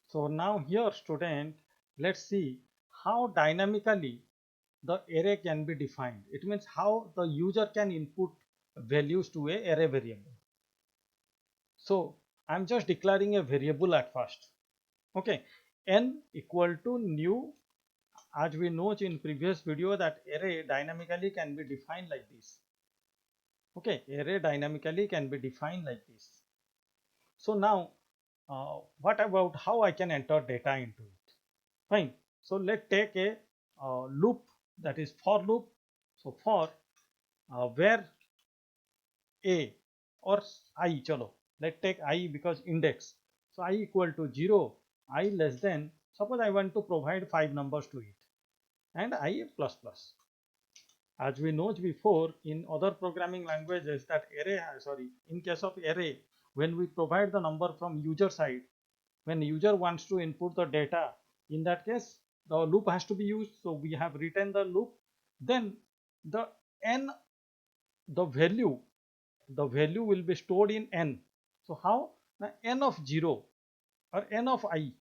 So now here student, let's see how dynamically the array can be defined. It means how the user can input values to a array variable. So I'm just declaring a variable at first. Okay, n equal to new. As we know in previous video that array dynamically can be defined like this. Okay, array dynamically can be defined like this. So now what about how I can enter data into it? Fine. So let's take a loop, that is for loop. So for where a or I, chalo, let's take I because index. So I equal to 0, I less than, suppose I want to provide 5 numbers to it, and I plus plus. As we know before in other programming languages that array, sorry, in case of array, when we provide the number from user side, when user wants to input the data, in that case the loop has to be used. So we have written the loop, then the n, the value, the value will be stored in n. So how? Now n of 0 or n of I,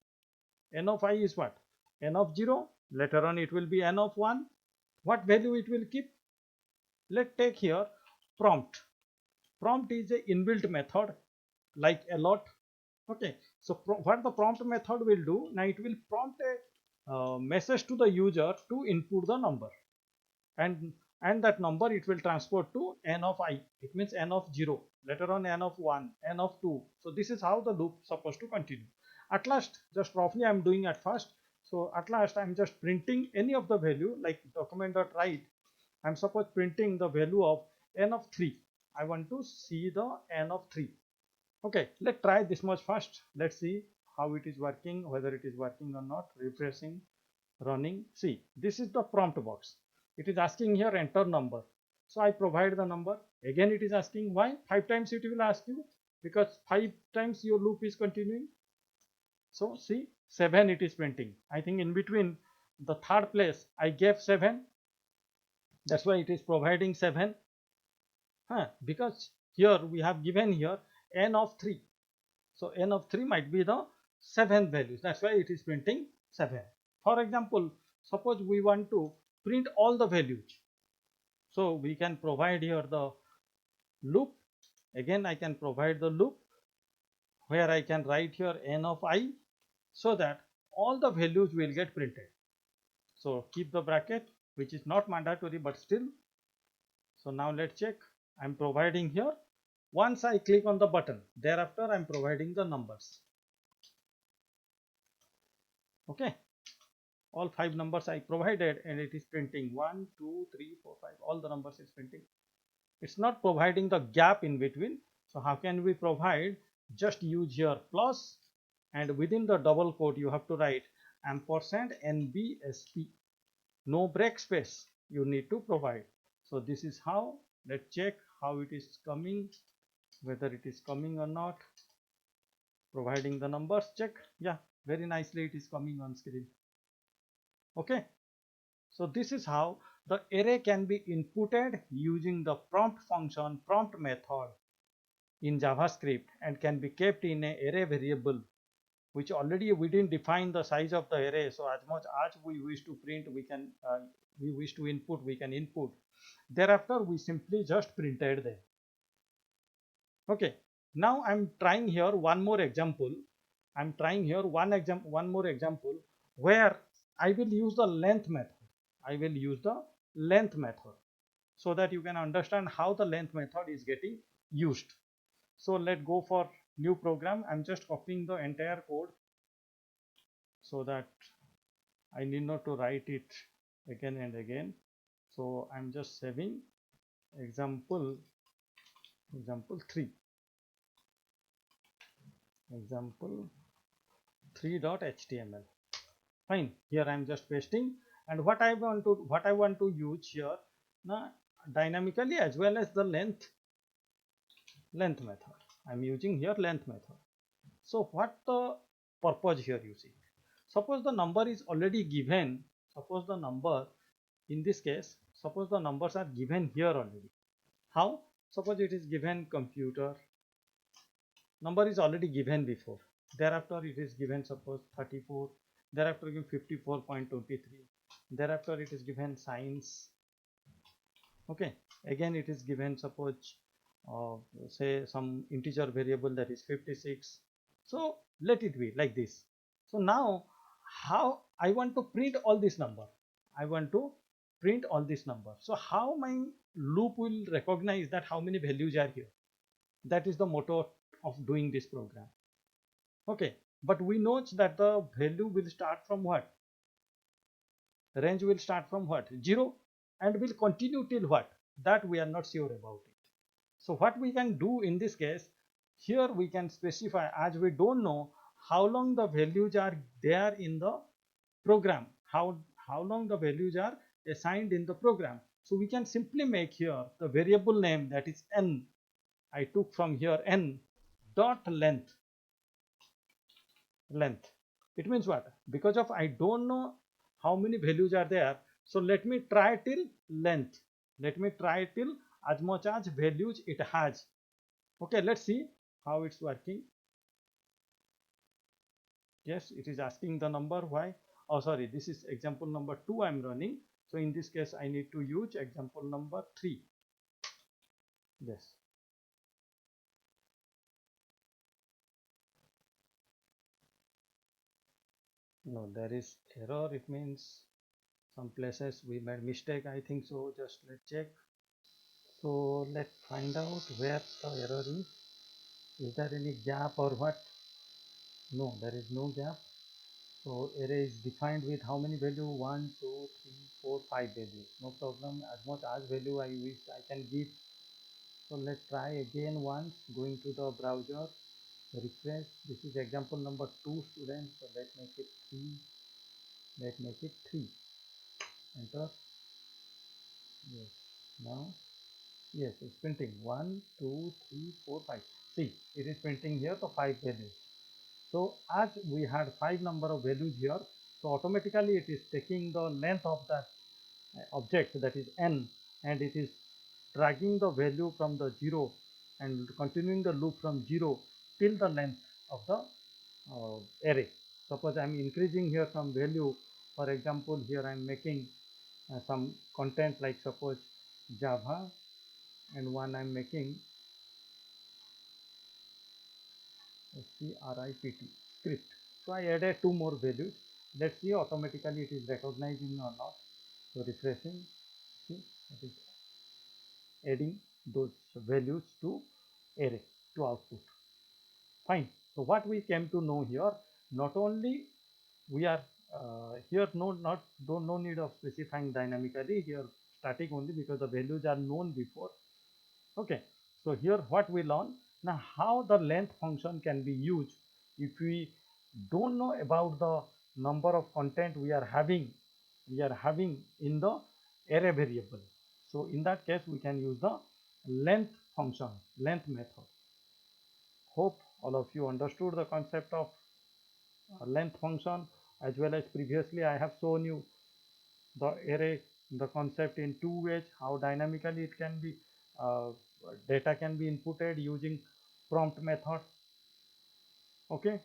n of I is what? N of 0, later on it will be n of 1. What value it will keep? Let's take here prompt. Prompt is a inbuilt method like allot. Okay, so what the prompt method will do, now it will prompt a message to the user to input the number, and that number it will transport to n of I. It means n of 0, later on n of 1, n of 2. So this is how the loop supposed to continue. At last, just roughly I'm doing at first. So at last I'm just printing any of the value like document.write. I'm suppose printing the value of n of 3. I want to see the n of 3. Okay, let's try this much first. Let's see how it is working, whether it is working or not. Refreshing, running. See, this is the prompt box. It is asking here enter number. So I provide the number. Again it is asking why? 5 times it will ask you, because 5 times your loop is continuing. So see, 7 it is printing. I think in between the third place I gave 7. That's why it is providing 7. Because here we have given here n of 3. So n of 3 might be the 7th value. That's why it is printing 7. For example, suppose we want to print all the values. So we can provide here the loop. Again, I can provide the loop where I can write here n of I, so that all the values will get printed. So keep the bracket, which is not mandatory, but still. So now let's check. I'm providing here. Once I click on the button, thereafter I'm providing the numbers. Okay, all 5 numbers I provided, and it is printing 1, 2, 3, 4, 5. All the numbers is printing. It's not providing the gap in between. So how can we provide? Just use here plus, and within the double quote you have to write ampersand NBSP. No break space you need to provide. So this is how. Let's check how it is coming, whether it is coming or not. Providing the numbers, check. Yeah, very nicely it is coming on screen. Okay, so this is how the array can be inputted using the prompt function, prompt method in JavaScript, and can be kept in an array variable, which already we didn't define the size of the array. So as much as we wish to print, we can we wish to input, we can input. Thereafter we simply just printed them. Okay, now I'm trying here one more example. I'm trying here one more example where I will use the length method. I will use the length method so that you can understand how the length method is getting used. So let's go for new program. I'm just copying the entire code so that I need not to write it again and again. So I'm just saving example 3, example 3.html. Fine, here I'm just pasting, and what I want to use here now, dynamically as well as the length method. I'm using here length method. So what the purpose here you see? Suppose the number is already given. Suppose the number, in this case, suppose the numbers are given here already. How? Suppose it is given computer. Number is already given before. thereafter it is given suppose 34, thereafter given 54.23, thereafter it is given science. Okay, again it is given suppose uh, say some integer variable that is 56. So let it be like this. So now how I want to print all this number, I want to print all this number. So how my loop will recognize that how many values are here? That is the motto of doing this program. Okay, but we know that the value will start from what? Range will start from what? 0, and will continue till what? That we are not sure about it. So what we can do in this case, here we can specify, as we don't know how long the values are there in the program, how long the values are assigned in the program. So we can simply make here the variable name, that is n. I took from here n dot length. It means what? Because of I don't know how many values are there, so let me try till length. Let me try till as much as values it has. Okay, let's see how it's working. Yes, it is asking the number. Why? Oh, sorry, this is example number 2 I'm running. So in this case, I need to use example number 3. Yes. No, there is error. It means some places we made mistake, I think so. Just let's check. So let's find out where the error is. Is there any gap or what? No, there is no gap. So array is defined with how many value? 1, 2, 3, 4, 5 values. No problem. As much as value I wish I can give. So let's try again once. Going to the browser, refresh. This is example number 2, students. So let's make it 3. Let's make it 3. Enter. Yes. Now, yes, it's printing 1, 2, 3, 4, 5. See, it is printing here the 5 values. So as we had 5 number of values here, so automatically it is taking the length of that object, that is n, and it is dragging the value from the 0 and continuing the loop from 0 till the length of the array. Suppose I am increasing here some value. For example, here I am making some content, like suppose Java, and one I am making script. So I added 2 more values. Let's see automatically it is recognizing or not. So refreshing, see, it is adding those values to array, to output. Fine. So what we came to know here, not only we are here, no need of specifying dynamically, here static only, because the values are known before. Okay, so here what we learn now, how the length function can be used if we don't know about the number of content we are having in the array variable. So in that case we can use the length function, length method. Hope all of you understood the concept of length function, as well as previously I have shown you the array, the concept in 2 ways, how dynamically it can be uh, data can be inputted using prompt method. Okay,